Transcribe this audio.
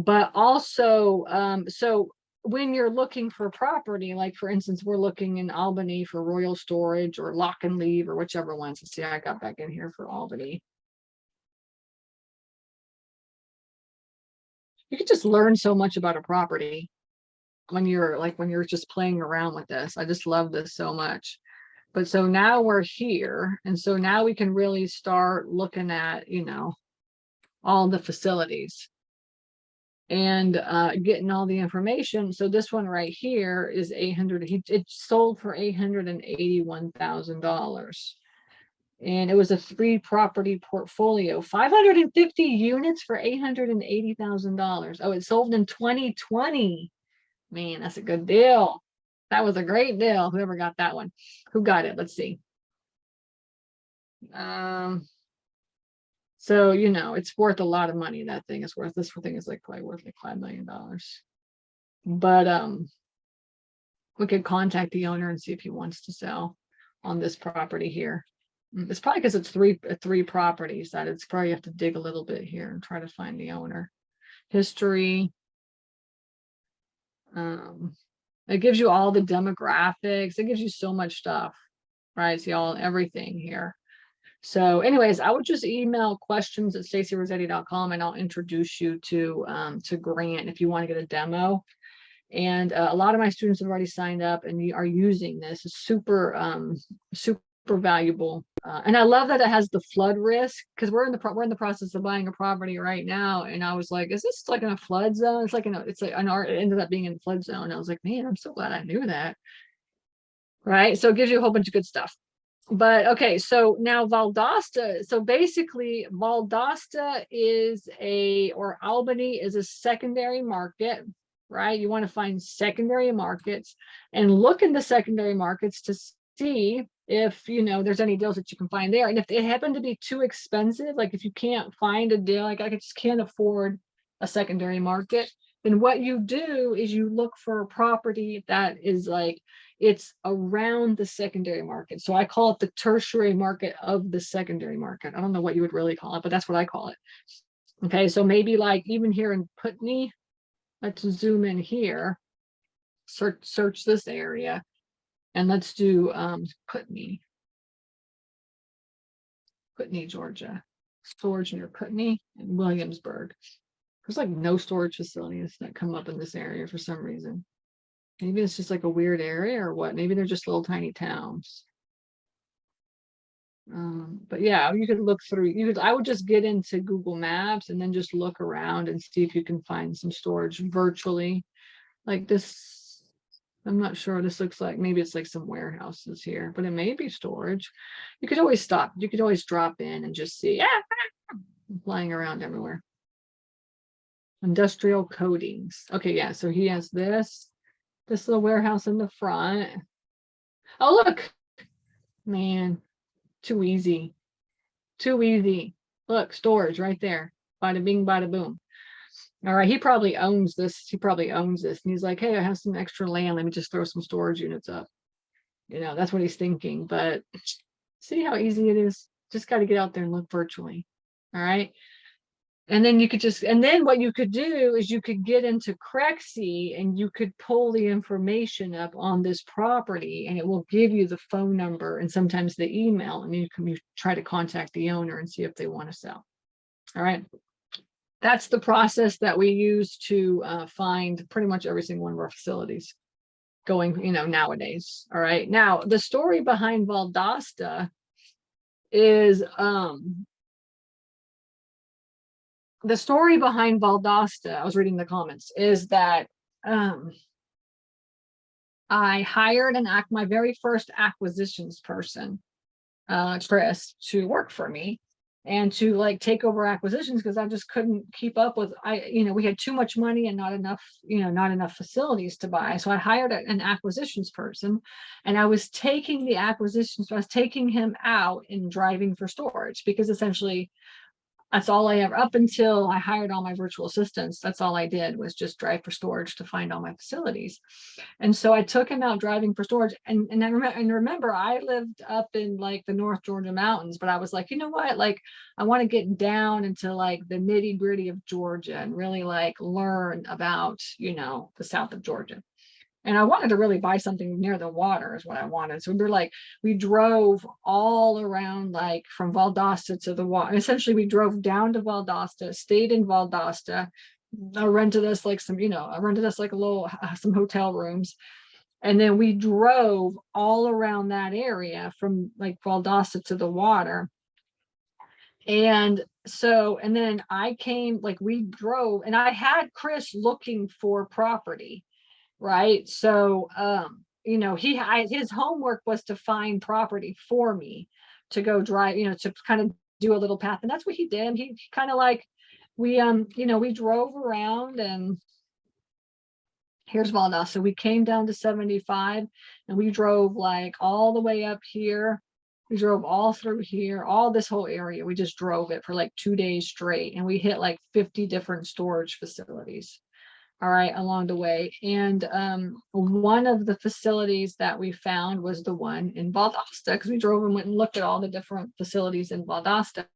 But also, so when you're looking for property, like for instance, we're looking in Albany for Royal Storage or Lock and Leave or whichever ones. Let's see, I got back in here for Albany. You can just learn so much about a property when you're just playing around with this. I just love this so much. But so now we're here, and so now we can really start looking at, all the facilities and getting all the information. So this one right here is 800. It sold for $881,000. And it was a 3-property portfolio, 550 units for $880,000. Oh, it sold in 2020. Man, that's a good deal. That was a great deal. Whoever got that one. Who got it? Let's see. So, it's worth a lot of money. That thing is worth, this thing is probably worth like $5 million. But we could contact the owner and see if he wants to sell on this property here. It's probably because it's three properties that it's probably have to dig a little bit here and try to find the owner. History. It gives you all the demographics. It gives you so much stuff, right? See everything here. So anyways, I would just email questions at stacyrossetti.com and I'll introduce you to Grant if you want to get a demo. And a lot of my students have already signed up and are using this. It's super valuable. And I love that it has the flood risk, because we're in the process of buying a property right now. And I was like, is this like in a flood zone? It's like it ended up being in a flood zone. I was like, man, I'm so glad I knew that. Right. So it gives you a whole bunch of good stuff. But okay, so now Valdosta. So basically, Valdosta or Albany is a secondary market, right? You want to find secondary markets and look in the secondary markets to see if there's any deals that you can find there. And if they happen to be too expensive, like if you can't find a deal, like I just can't afford a secondary market, then what you do is you look for a property that is like it's around the secondary market. So I call it the tertiary market of the secondary market. I don't know what you would really call it, but that's what I call it. Okay, so maybe like even here in Putney, let's zoom in here, search this area, and let's do Putney, Georgia. Storage near Putney and Williamsburg. There's like no storage facilities that come up in this area for some reason. Maybe it's just like a weird area or what? Maybe they're just little tiny towns. But yeah, you could look through. I would just get into Google Maps and then just look around and see if you can find some storage virtually. Like this, I'm not sure. This looks like maybe it's like some warehouses here, but it may be storage. You could always stop. You could always drop in and just see. Flying around everywhere. Industrial coatings. Okay, yeah. So he has this little warehouse in the front. Oh, look, man, too easy. Look, storage right there. Bada bing, bada boom. All right, he probably owns this. And he's like, hey, I have some extra land. Let me just throw some storage units up. That's what he's thinking. But see how easy it is? Just got to get out there and look virtually. All right. And then what you could do is you could get into CREXI and you could pull the information up on this property and it will give you the phone number and sometimes the email, and you try to contact the owner and see if they want to sell. All right. That's the process that we use to find pretty much every single one of our facilities going, nowadays. All right. Now, the story behind Valdosta is, I was reading the comments, is that I hired my very first acquisitions person, Chris, to work for me and to take over acquisitions because I just couldn't keep up with, we had too much money and not enough facilities to buy. So I hired an acquisitions person, and I was taking him out and driving for storage, because essentially That's all I ever, up until I hired all my virtual assistants, that's all I did was just drive for storage to find all my facilities. And so I took him out driving for storage. And I remember I lived up in like the North Georgia mountains, but I was like, you know what? Like, I want to get down into like the nitty gritty of Georgia and really like learn about, you know, the South of Georgia. And I wanted to really buy something near the water is what I wanted. So we were like, we drove all around, like from Valdosta to the water. Essentially, we drove down to Valdosta, stayed in Valdosta. I rented us like some, you know, I rented us like a little, some hotel rooms. And then we drove all around that area from like Valdosta to the water. And so, and then I came, like we drove, and I had Chris looking for property, right? So, you know, his homework was to find property for me to go drive, you know, to kind of do a little path. And that's what he did. He kind of like, you know, we drove around, and here's Valdosta. So we came down to 75 and we drove like all the way up here. We drove all through here, all this whole area. We just drove it for like 2 days straight, and we hit like 50 different storage facilities, all right, along the way. And one of the facilities that we found was the one in Valdosta, because we drove and went and looked at all the different facilities in Valdosta.